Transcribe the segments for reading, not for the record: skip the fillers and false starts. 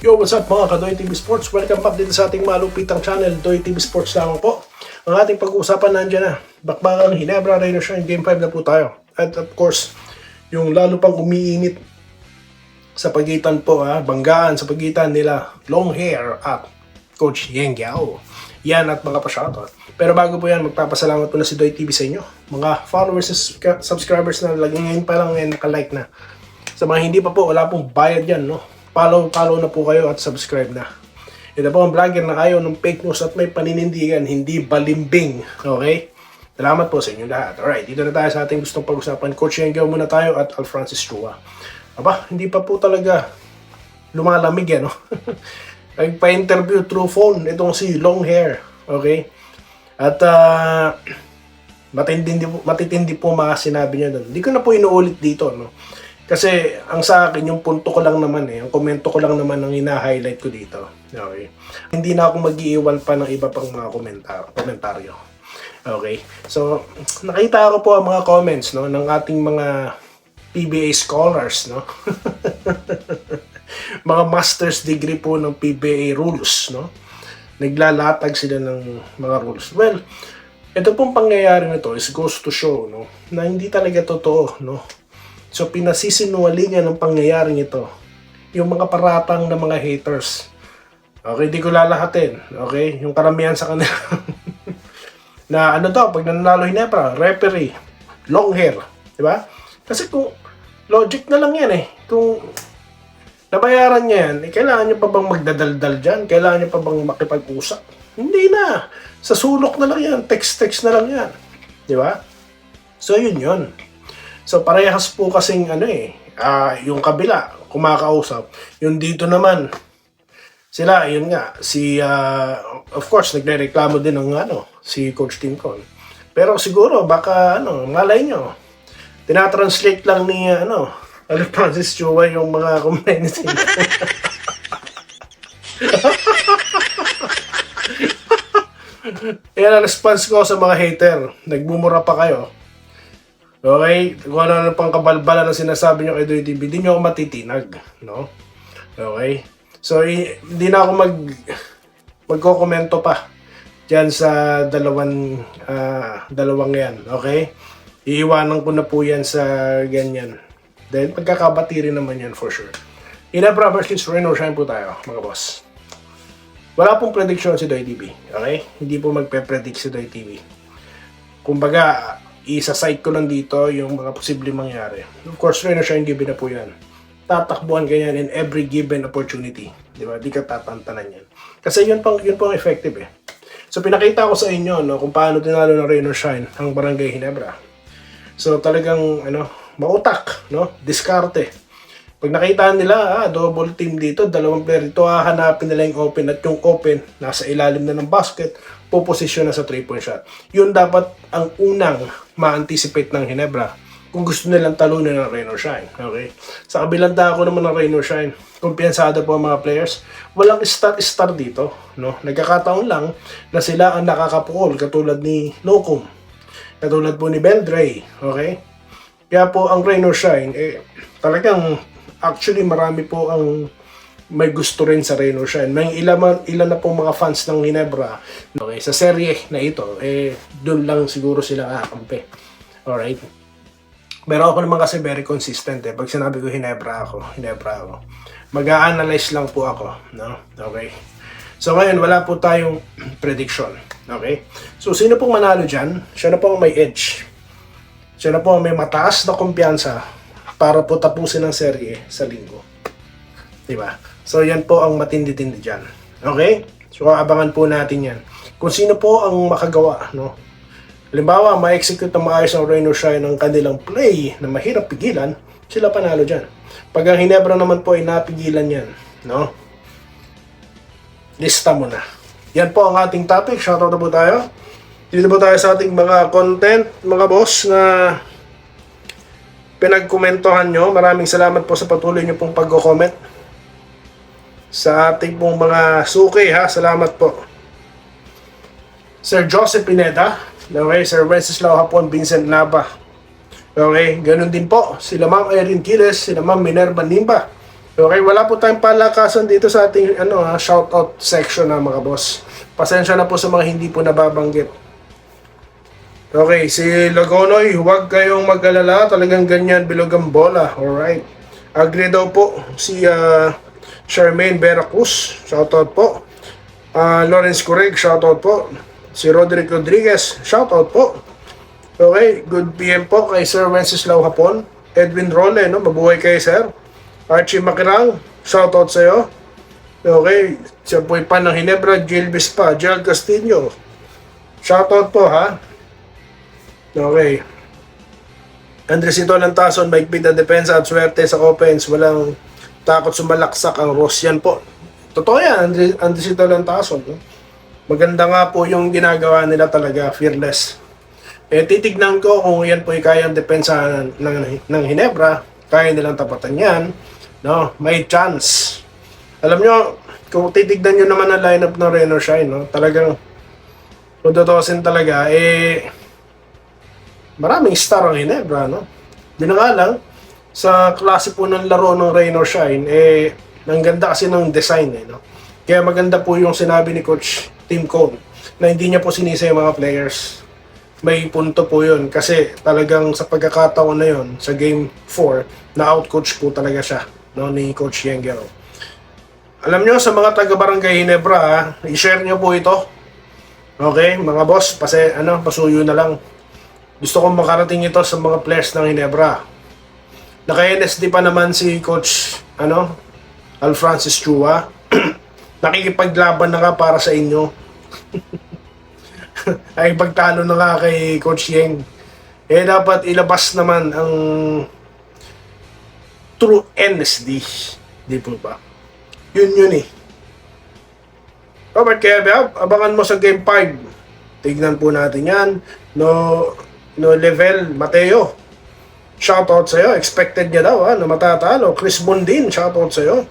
Yo, what's up mga ka-Doy TV Sports? Welcome back dito sa ating malupitang channel, Doy TV Sports lamang po. Ang ating pag-uusapan nandiyan na. Bakbakan Ginebra, Rhino Shine, Game 5 na po tayo. At of course, yung lalo pang umiinit sa pagitan po, banggaan sa pagitan nila Long Hair at Coach Yeng Guiao. Yan at mga pa-shoutout. Pero bago po yan, magpapasalamat po na si Doy TV sa inyo. Mga followers at subscribers na lagi ngayon pa lang naka-like na. Sa mga hindi pa po, wala pong bayad yan, no? Follow na po kayo at subscribe na. Ito po ang vlogger na ayaw ng fake news at may paninindigan, hindi balimbing. Okay? Salamat po sa inyo lahat. Alright, dito na tayo sa ating gustong pag-usapan. Coach Yeng Guiao muna tayo at Al Francis Chua. Aba, hindi pa po talaga lumalamig yan, no? Nagpa-interview through phone itong si Long Hair. Okay? At matitindi po mga sinabi niya doon. Hindi ko na po inuulit dito, no? Kasi ang sa akin, yung punto ko lang naman ang komento ko lang naman ang ina-highlight ko dito. Okay. Hindi na ako mag-iiwan pa ng iba pang mga komentaryo. Okay. So, nakita ko po ang mga comments, no, ng ating mga PBA scholars, no. Mga master's degree po ng PBA rules, no. Naglalatag sila ng mga rules. Well, ito pong pangyayari na to is goes to show, no, na hindi talaga totoo, no. So, pinasisinungalingan ng pangyayaring ito. Yung mga paratang ng mga haters. Okay, di ko lalahatin. Okay, yung karamihan sa kanila. Na ano daw, pag nanalo Ginebra, referee, long hair. Diba? Kasi kung, logic na lang yan Kung nabayaran niya yan, kailangan niya pa bang magdadaldal dyan? Kailangan niya pa bang makipag-usap? Hindi na. Sa sulok na lang yan. Text na lang yan. Diba? So, yun. So parehas po kasing yung kabila kumakausap. Yung dito naman sila, yun nga, of course nagrereklamo din ng si Coach Tim Con. Pero siguro baka malay nyo, tinatranslate lang ni Al Francis Chua yung mga comments. Yan ang response ko sa mga hater. Nagmumura pa kayo. Okay? Kung ano pang kabalbala na sinasabi nyo kay Doy TV, hindi nyo ako matitinag. No? Okay? So, hindi na ako magkokomento pa dyan sa dalawang yan. Okay? Iiwanan ko na po yan sa ganyan. Then, pagkakabati rin naman yan for sure. Ginebra versus Rhino Shine po tayo, mga boss. Wala pong prediction si Doy TV. Okay? Hindi po magpe-predict si Doy TV. Kumbaga, isa-site ko lang dito yung mga posibleng mangyari. Of course, Rhino Shine given na po yan. Tatakbuhan ganyan in every given opportunity. Di ba? Di ka tatantanan yan. Kasi yun pang effective So, pinakita ko sa inyo kung paano tinalo ng Rhino Shine ang Barangay Ginebra. So, talagang mautak, diskarte. Pag nakita nila, double team dito, dalawang player dito, hahanapin nila yung open at yung open, nasa ilalim na ng basket, puposisyon na sa 3-point shot. Yun dapat ang unang ma-anticipate ng Ginebra kung gusto nilang talunin ng Rhino Shine. Okay? Sa kabilang dako naman ng Rhino Shine, kumpiyansado po ang mga players. Walang star dito. No? Nagkakataon lang na sila ang nakakapukol, katulad ni Locum, katulad po ni Beldray. Okay? Kaya po ang Rhino Shine, talagang actually marami po ang may gusto rin sa Rhino Shine. May ilan na pong mga fans ng Ginebra. Okay, sa serye na ito, doon lang siguro sila kakampi. Alright? Pero ako naman kasi very consistent Pag sinabi ko Ginebra ako. Mag-a-analyze lang po ako. No? Okay? So ngayon, wala po tayong prediction. Okay? So sino pong manalo dyan? Siya na po ang may edge. Siya na po ang may mataas na kumpiyansa para po tapusin ang serye sa linggo. Diba? So, yan po ang matindi-tindi dyan. Okay? So, abangan po natin yan. Kung sino po ang makagawa, Halimbawa, ma-execute na maayos ang Rhino Shine ng kanilang play na mahirap pigilan, sila panalo dyan. Pag ang Ginebra naman po ay napigilan yan, lista mo na. Yan po ang ating topic. Shoutout na po tayo. Dito po tayo sa ating mga content, mga boss, na pinagkomentohan nyo. Maraming salamat po sa patuloy nyo pong pag-comment sa ating pong mga suki, Salamat po. Sir Joseph Pineda, okay, Sir Wenceslao Hapon, Vincent Nava, Okay, ganun din po. Sila Ma'am Erin Quiles, sila Ma'am Minerva Nimba, Okay, wala po tayong palakasan dito sa ating shoutout section na mga boss. Pasensya na po sa mga hindi po nababanggit. Okay, si Lagonoy, huwag kayong mag-alala, talagang ganyan bilog ang bola. Alright. Agree daw po si Charmaine Veracruz, shoutout po. Lawrence Correg, shoutout po. Si Roderick Rodriguez, shoutout po. Okay, good PM po kay Sir Wenceslao Hapon. Edwin Role, no? Mabuhay kayo, sir. Archie Makirang, shoutout sa'yo. Okay, siya po'y pan ng Hinebra, Gilbis pa. Gerald Castillo, shoutout po, ha? Okay. Andresito Lantason, maigpit na depensa at swerte sa offense. Walang takot sumalaksak ang Rosyan po. Totoo yan, Andresito Lantason. No? Maganda nga po yung ginagawa nila talaga, fearless. Titignan ko kung yan po ay kayang depensa ng Hinebra, kaya nilang tapatan yan, no? May chance. Alam nyo, kung titignan nyo naman ang lineup ng Rain or Shine, no? Talagang, kung tutusin talaga, maraming star ang Hinebra, no? Di na nga lang, sa klase po ng laro ng Rain or Shine, ang ganda kasi ng design, no? Kaya maganda po yung sinabi ni Coach Tim Cone, na hindi niya po sinisa yung mga players. May punto po yun kasi talagang sa pagkakataon na yun sa game 4 na outcoach po talaga siya, no, ni Coach Yengero. Alam nyo sa mga taga-barangay Hinebra, i-share nyo po ito, okay mga boss, pasuyo na lang. Gusto kong makarating ito sa mga players ng Hinebra. Naka-NSD pa naman si Coach Al Francis Chua. Nakikipaglaban na nga para sa inyo. Ay pagtalo na nga kay Coach Yeng. Dapat ilabas naman ang true NSD. Di po ba? Yun eh. Robert, kaya abangan mo sa Game 5. Tignan po natin yan. No level, Mateo. Shoutout sa'yo. Expected niya daw na matatalo. Chris Bondin, shoutout sa'yo.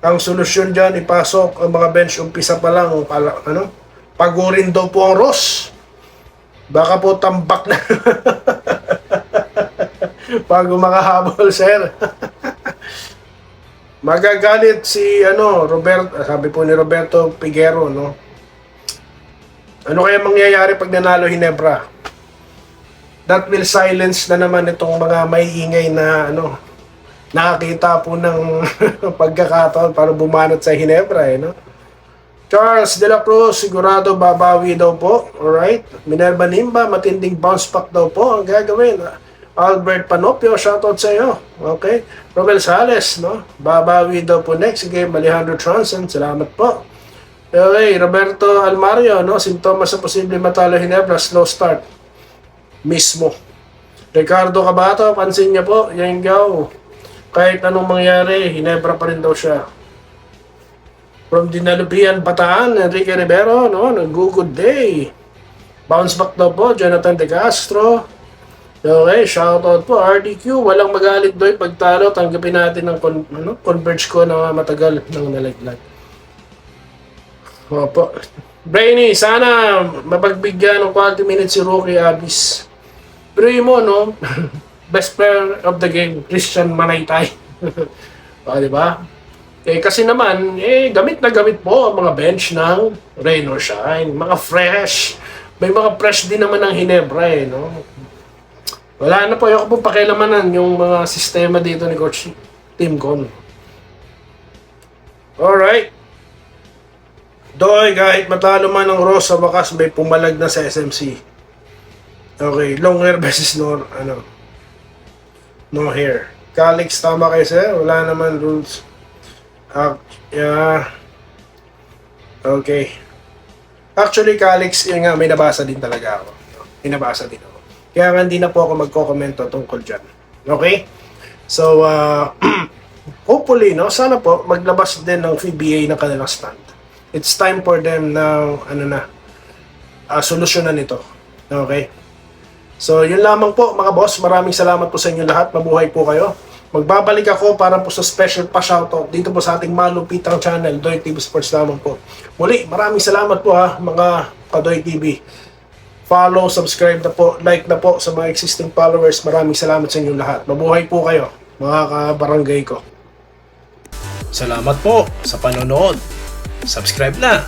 Ang solusyon dyan, ipasok ang mga bench umpisa pa lang. Pagurin daw po ang Ross. Baka po tambak na. Bago makahabol, sir. Magagalit si sabi po ni Roberto Figuero, no? Ano kaya mangyayari pag nanalo Hinebra? That will silence na naman itong mga maiingay na nakakita po ng pagkakataon para bumanat sa Hinebra, no? Charles De La Cruz, sigurado babawi daw po. Alright. Minerva Nimba, matinding bounce back daw po ang gagawin. Albert Panopio, shoutout sa iyo. Okay. Romel Sales, no? Babawi daw po next game. Alejandro Tronson, salamat po. Okay. Roberto Almario, no? Sintomas sa posible matalo Hinebra, slow start. Mismo. Ricardo Cabato, pansin niya po. Yan go. Kahit anong mangyari, Hinebra pa rin daw siya. From Dinalupian, Bataan, Enrique Rivero, no? Nag-good day. Bounce back daw po, Jonathan De Castro. Okay, shoutout po, RDQ. Walang magalit doy pagtalo. Tanggapin natin ng converge ko na matagal ng nalaglag. Opo. Brainy, sana mapagbigyan ng quality minutes si Rookie Abis. Primo, no? Best player of the game, Christian Manaytay. Diba? Kasi naman, gamit na gamit po ang mga bench ng Rain or Shine. Mga fresh. May mga fresh din naman ng Hinebra, no? Wala na po. Yung po pakilamanan yung mga sistema dito ni Coach Tim Cone. Alright. Doy, kahit matalo man ng Ross, sa wakas may pumalag na sa SMC. Okay, long hair versus no hair. Calix, tama kayo sir. Wala naman rules. Yeah. Okay. Actually, Calix, yun nga, may nabasa din talaga ako. Pinabasa din ako. Kaya nga hindi na po ako magko-komento tungkol dyan. Okay? So, hopefully, no, sana po maglabas din ng PBA ng kanilang stand. It's time for them na, solusyonan ito. Okay? So, yun lamang po, mga boss. Maraming salamat po sa inyo lahat. Mabuhay po kayo. Magbabalik ako para po sa special pa-shoutout dito po sa ating malupitang channel, Doy TV Sports lamang po. Muli, maraming salamat po mga ka-Doy TV. Follow, subscribe na po, like na po sa mga existing followers. Maraming salamat sa inyo lahat. Mabuhay po kayo, mga kabarangay ko. Salamat po sa panonood. Subscribe na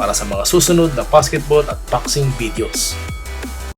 para sa mga susunod na basketball at boxing videos.